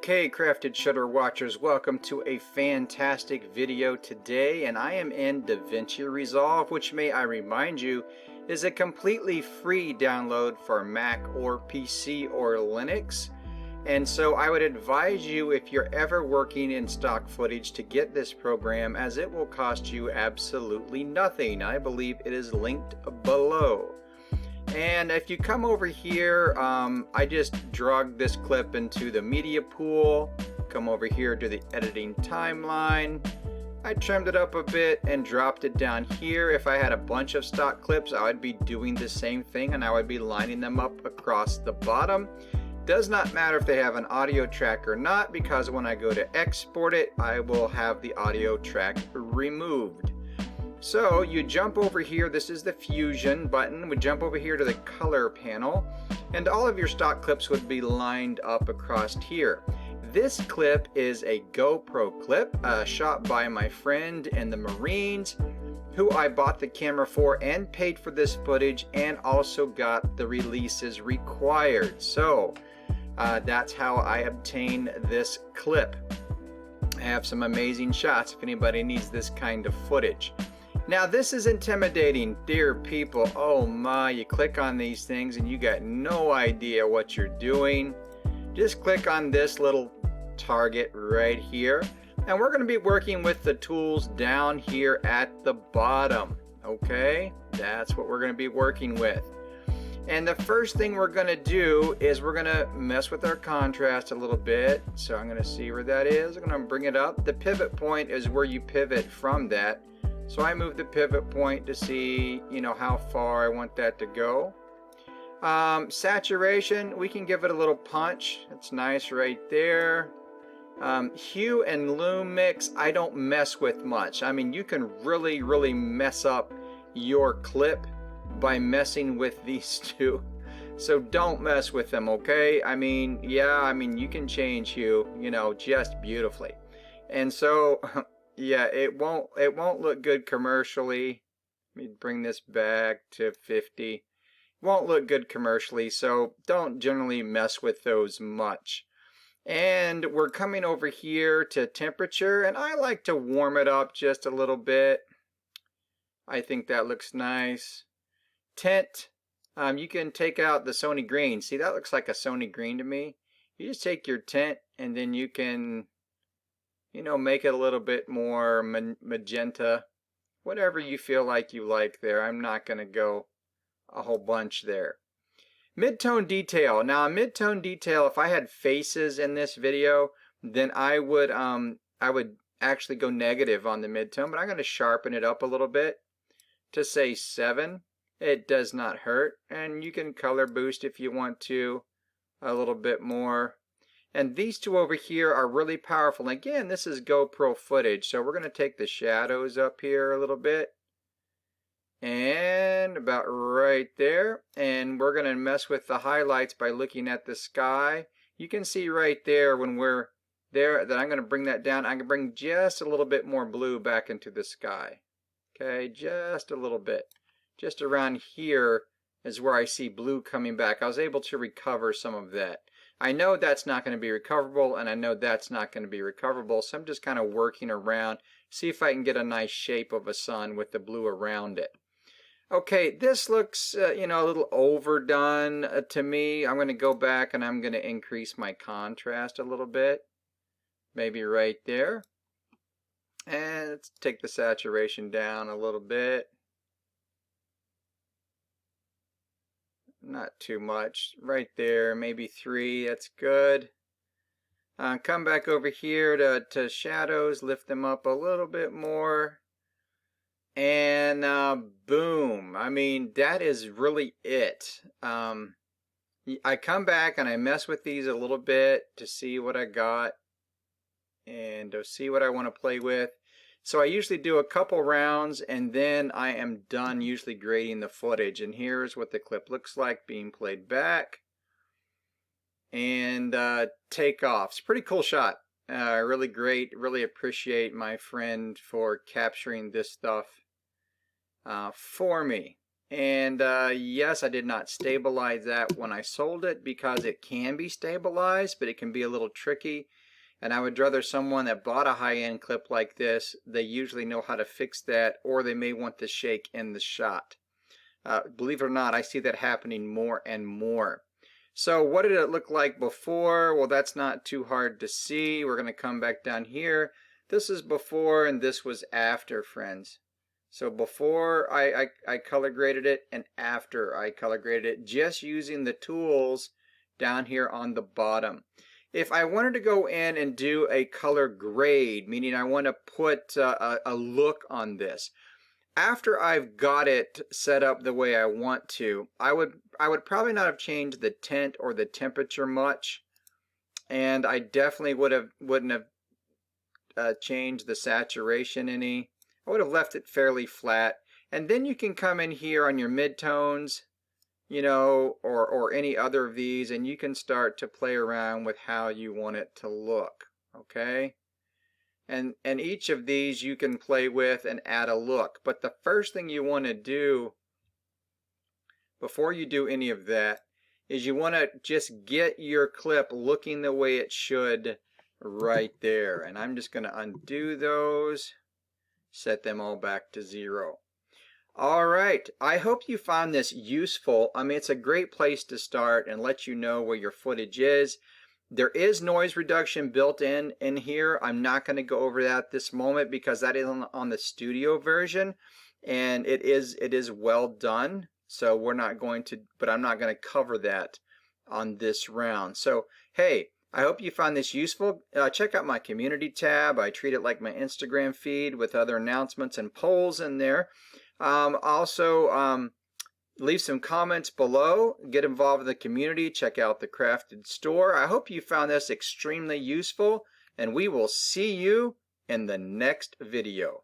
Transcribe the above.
Okay, crafted shutter watchers, welcome to a fantastic video today, and I am in Davinci Resolve, which may I remind you is a completely free download for Mac or PC or Linux. And so I would advise you, if you're ever working in stock footage, to get this program, as it will cost you absolutely nothing. I believe it is linked below. And if you come over here, I just drug this clip into the media pool, come over here to the editing timeline. I trimmed it up a bit and dropped it down here. If I had a bunch of stock clips, I would be doing the same thing, and I would be lining them up across the bottom. Does not matter if they have an audio track or not, because when I go to export it, I will have the audio track removed. So you jump over here, this is the Fusion button, we jump over here to the color panel, and all of your stock clips would be lined up across here. This clip is a GoPro clip shot by my friend in the Marines, who I bought the camera for and paid for this footage, and also got the releases required. So that's how I obtained this clip. I have some amazing shots if anybody needs this kind of footage. Now this is intimidating, dear people. Oh my, you click on these things and you got no idea what you're doing. Just click on this little target right here, and we're going to be working with the tools down here at the bottom. Okay, that's what we're going to be working with. And the first thing we're going to do is we're going to mess with our contrast a little bit. So I'm going to see where that is. I'm going to bring it up. The pivot point is where you pivot from that. So I move the pivot point to see, how far I want that to go. Saturation, we can give it a little punch. It's nice right there. Hue and loom mix, I don't mess with much. I mean, you can really mess up your clip by messing with these two. So don't mess with them, okay? I mean, you can change hue, just beautifully. And so yeah, it won't look good commercially. Let me bring this back to 50. It won't look good commercially, so don't generally mess with those much. And we're coming over here to temperature, and I like to warm it up just a little bit. I think that looks nice. Tint, you can take out the Sony green. See, that looks like a Sony green to me. You just take your tint and then you can make it a little bit more magenta, whatever you feel like you like there. I'm not going to go a whole bunch there. Mid-tone detail. Now, mid-tone detail, if I had faces in this video, then I would actually go negative on the mid-tone, but I'm going to sharpen it up a little bit to say 7. It does not hurt, and you can color boost if you want to a little bit more. And these two over here are really powerful. Again, this is GoPro footage, so we're going to take the shadows up here a little bit. And about right there. And we're going to mess with the highlights by looking at the sky. You can see right there when we're there that I'm going to bring that down. I can bring just a little bit more blue back into the sky. Okay, just a little bit. Just around here is where I see blue coming back. I was able to recover some of that. I know that's not going to be recoverable, and I know that's not going to be recoverable, so I'm just kind of working around, see if I can get a nice shape of a sun with the blue around it. Okay, this looks, a little overdone to me. I'm going to go back and I'm going to increase my contrast a little bit. Maybe right there. And let's take the saturation down a little bit. Not too much. Right there, maybe 3. That's good. Come back over here to shadows, lift them up a little bit more. And boom. I mean, that is really it. I come back and I mess with these a little bit to see what I got and to see what I want to play with. So I usually do a couple rounds and then I am done usually grading the footage. And here's what the clip looks like being played back. And take off. It's a pretty cool shot. Really great. Really appreciate my friend for capturing this stuff for me. And yes, I did not stabilize that when I sold it because it can be stabilized, but it can be a little tricky. And I would rather someone that bought a high-end clip like this, they usually know how to fix that, or they may want to shake in the shot. Believe it or not, I see that happening more and more. So what did it look like before? Well, that's not too hard to see. We're going to come back down here. This is before and this was after, friends. So before I color graded it and after I color graded it, just using the tools down here on the bottom. If I wanted to go in and do a color grade, meaning I want to put a look on this, after I've got it set up the way I want to, I would probably not have changed the tint or the temperature much, and I definitely wouldn't have changed the saturation any. I would have left it fairly flat, and then you can come in here on your midtones, you know, or any other of these, and you can start to play around with how you want it to look. Okay. And each of these you can play with and add a look. But the first thing you want to do before you do any of that is you want to just get your clip looking the way it should right there. And I'm just going to undo those, set them all back to 0. All right, I hope you found this useful. I mean, it's a great place to start and let you know where your footage is. There is noise reduction built in here. I'm not going to go over that at this moment because that is on the studio version, and it is well done. So we're not going to, but I'm not going to cover that on this round. So hey, I hope you found this useful. Check out my community tab. I treat it like my Instagram feed with other announcements and polls in there. Also, leave some comments below, get involved in the community, check out the Crafted store. I hope you found this extremely useful, and we will see you in the next video.